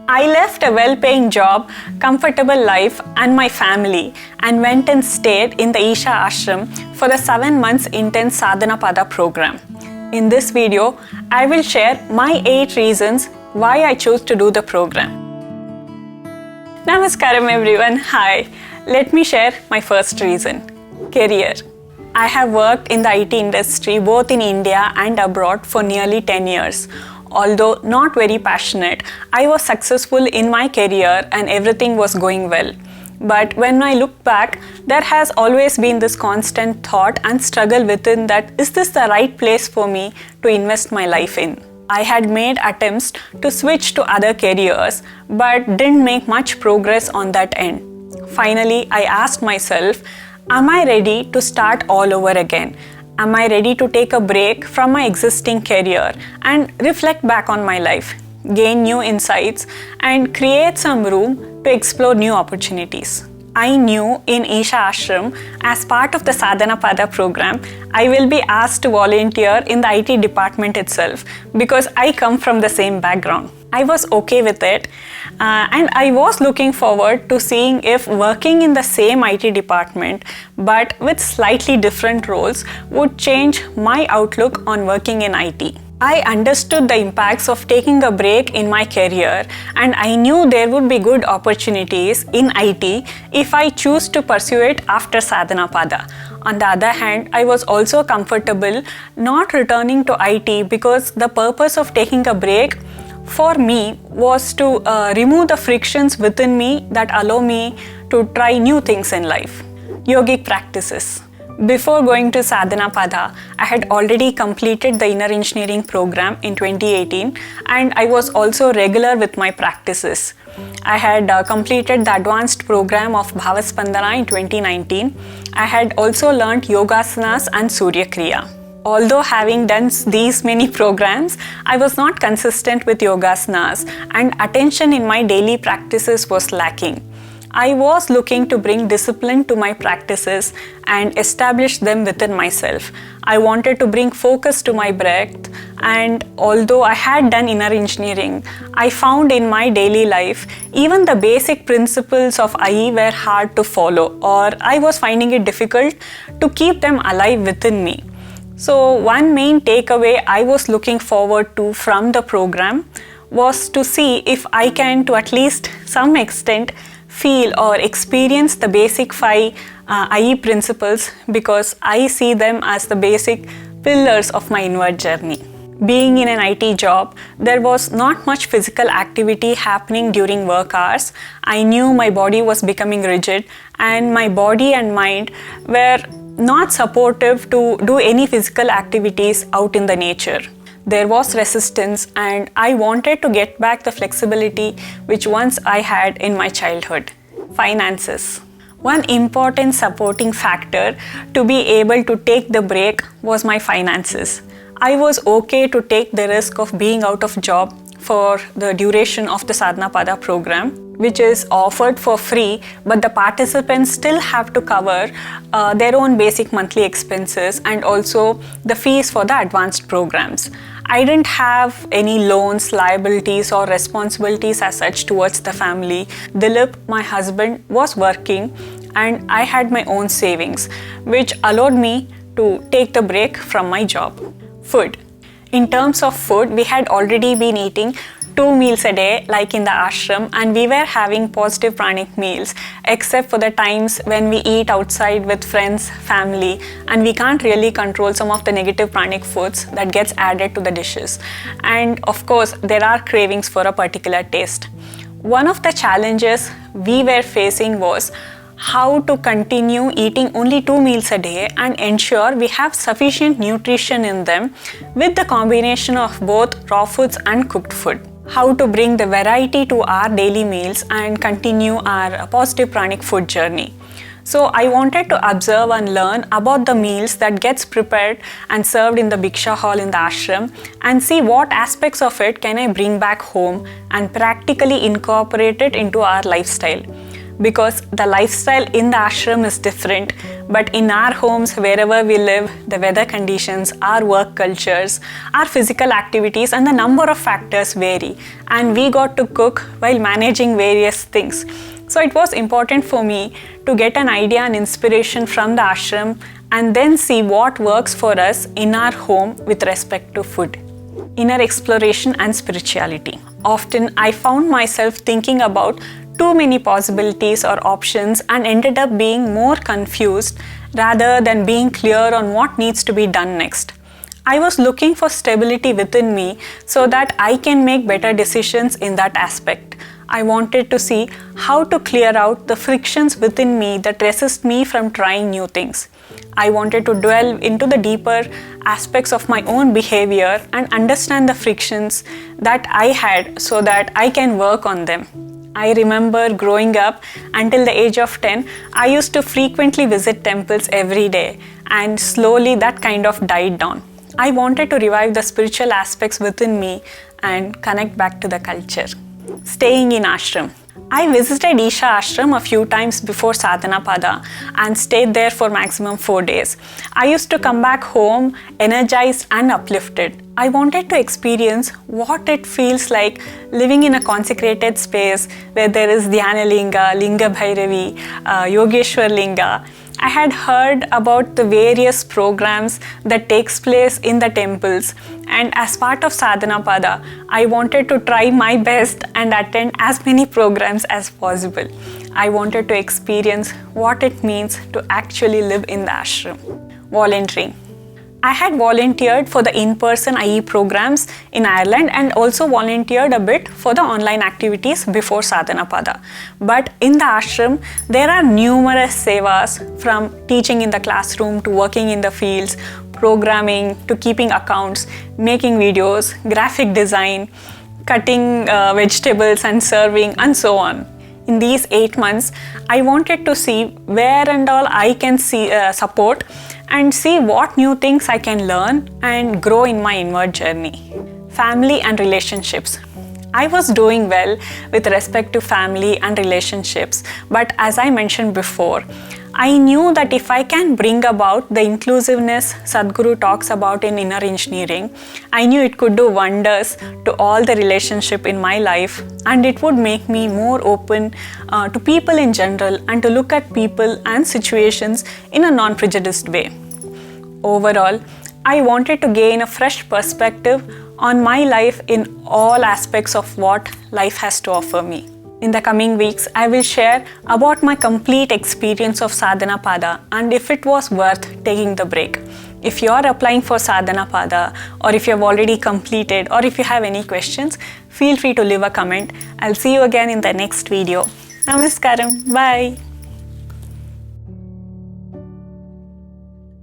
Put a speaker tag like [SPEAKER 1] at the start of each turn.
[SPEAKER 1] I left a well-paying job, comfortable life and my family and went and stayed in the Isha Ashram for the 7 months intense Sadhanapada program. In this video, I will share my 8 reasons why I chose to do the program. Namaskaram everyone, hi. Let me share my first reason, career. I have worked in the IT industry both in India and abroad for nearly 10 years. Although not very passionate, I was successful in my career and everything was going well. But when I look back, there has always been this constant thought and struggle within that, is this the right place for me to invest my life in? I had made attempts to switch to other careers, but didn't make much progress on that end. Finally, I asked myself, am I ready to start all over again? Am I ready to take a break from my existing career and reflect back on my life, gain new insights, and create some room to explore new opportunities? I knew in Isha Ashram, as part of the Sadhanapada program, I will be asked to volunteer in the IT department itself because I come from the same background. I was okay with it and I was looking forward to seeing if working in the same IT department but with slightly different roles would change my outlook on working in IT. I understood the impacts of taking a break in my career and I knew there would be good opportunities in IT if I choose to pursue it after Sadhanapada. On the other hand, I was also comfortable not returning to IT because the purpose of taking a break for me was to remove the frictions within me that allow me to try new things in life. Yogic Practices. Before going to Sadhanapada, I had already completed the inner engineering program in 2018 and I was also regular with my practices. I had completed the advanced program of Bhavaspandana in 2019. I had also learnt Yogasanas and Surya Kriya. Although having done these many programs, I was not consistent with Yogasanas and attention in my daily practices was lacking. I was looking to bring discipline to my practices and establish them within myself. I wanted to bring focus to my breath, and although I had done inner engineering, I found in my daily life even the basic principles of IE were hard to follow, or I was finding it difficult to keep them alive within me. So one main takeaway I was looking forward to from the program was to see if I can to at least some extent feel or experience the basic 5 IE principles because I see them as the basic pillars of my inward journey. Being in an IT job, there was not much physical activity happening during work hours. I knew my body was becoming rigid and my body and mind were not supportive to do any physical activities out in the nature. There was resistance and I wanted to get back the flexibility which once I had in my childhood. Finances. One important supporting factor to be able to take the break was my finances. I was okay to take the risk of being out of job for the duration of the Sadhanapada program, which is offered for free, but the participants still have to cover their own basic monthly expenses and also the fees for the advanced programs. I didn't have any loans, liabilities or responsibilities as such towards the family. Dilip, my husband, was working and I had my own savings, which allowed me to take the break from my job. Food. In terms of food, we had already been eating 2 meals a day like in the ashram and we were having positive pranic meals except for the times when we eat outside with friends, family, and we can't really control some of the negative pranic foods that gets added to the dishes. And of course, there are cravings for a particular taste. One of the challenges we were facing was how to continue eating only 2 meals a day and ensure we have sufficient nutrition in them with the combination of both raw foods and cooked food. How to bring the variety to our daily meals and continue our positive pranic food journey. So I wanted to observe and learn about the meals that gets prepared and served in the Bhiksha hall in the ashram and see what aspects of it can I bring back home and practically incorporate it into our lifestyle. Because the lifestyle in the ashram is different, But in our homes, wherever we live, the weather conditions, our work cultures, our physical activities, and the number of factors vary. And we got to cook while managing various things. So it was important for me to get an idea and inspiration from the ashram and then see what works for us in our home with respect to food. Inner exploration and spirituality. Often I found myself thinking about too many possibilities or options and ended up being more confused rather than being clear on what needs to be done next. I was looking for stability within me so that I can make better decisions in that aspect. I wanted to see how to clear out the frictions within me that resist me from trying new things. I wanted to delve into the deeper aspects of my own behavior and understand the frictions that I had so that I can work on them. I remember growing up until the age of 10, I used to frequently visit temples every day, and slowly that kind of died down. I wanted to revive the spiritual aspects within me and connect back to the culture. Staying in ashram. I visited Isha Ashram a few times before Sadhanapada and stayed there for maximum 4 days. I used to come back home energized and uplifted. I wanted to experience what it feels like living in a consecrated space where there is Dhyana Linga, Linga Bhairavi, Yogeshwar Linga. I had heard about the various programs that takes place in the temples, and as part of Sadhanapada, I wanted to try my best and attend as many programs as possible. I wanted to experience what it means to actually live in the ashram. Volunteering. I had volunteered for the in-person IE programs in Ireland and also volunteered a bit for the online activities before Sadhanapada. But in the ashram, there are numerous sevas, from teaching in the classroom to working in the fields, programming to keeping accounts, making videos, graphic design, cutting vegetables and serving, and so on. In these 8 months, I wanted to see where and all I can support and see what new things I can learn and grow in my inward journey. Family and relationships. I was doing well with respect to family and relationships, but as I mentioned before, I knew that if I can bring about the inclusiveness Sadhguru talks about in inner engineering, I knew it could do wonders to all the relationship in my life, and it would make me more open to people in general and to look at people and situations in a non-prejudiced way. Overall, I wanted to gain a fresh perspective on my life in all aspects of what life has to offer me. In the coming weeks, I will share about my complete experience of Sadhanapada and if it was worth taking the break. If you are applying for Sadhanapada, or if you have already completed, or if you have any questions, feel free to leave a comment. I'll see you again in the next video. Namaskaram. Bye.